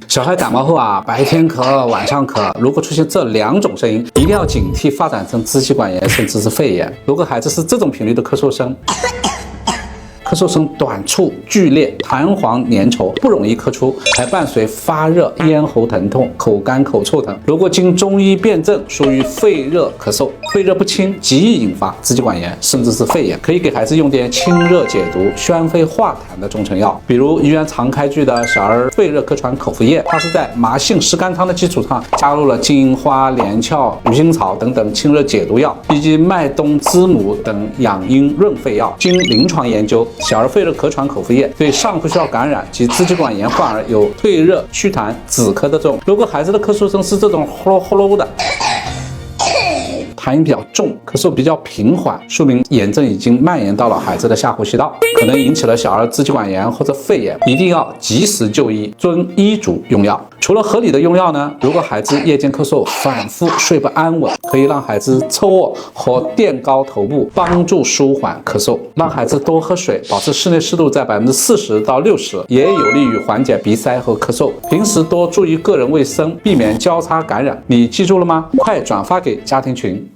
小孩感冒后啊，白天咳，晚上咳，如果出现这2种声音，一定要警惕发展成支气管炎甚至是肺炎。如果孩子是这种频率的咳嗽声，咳嗽声短促、剧烈、弹簧粘稠，不容易咳出，还伴随发热、咽喉疼痛、口干口臭等。如果经中医辨证，属于肺热咳嗽，肺热不清，极易引发支气管炎，甚至是肺炎。可以给孩子用点清热解毒、宣肺化痰的中成药，比如医院常开具的小儿肺热咳喘口服液，它是在麻杏石甘汤的基础上，加入了金银花、连翘、鱼腥草等等清热解毒药，以及麦冬、知母等养阴润肺药。经临床研究，小儿肺热咳喘口服液对上呼吸道感染及支气管炎患儿有退热、祛痰、止咳的作用。如果孩子的咳嗽声是这种呼噜呼噜的，痰音比较重，咳嗽比较平缓，说明炎症已经蔓延到了孩子的下呼吸道，可能引起了小儿支气管炎或者肺炎，一定要及时就医，遵医嘱用药。除了合理的用药呢，如果孩子夜间咳嗽反复睡不安稳，可以让孩子侧卧或垫高头部，帮助舒缓咳嗽。让孩子多喝水，保持室内湿度在40%到60%，也有利于缓解鼻塞和咳嗽。平时多注意个人卫生，避免交叉感染。你记住了吗？快转发给家庭群。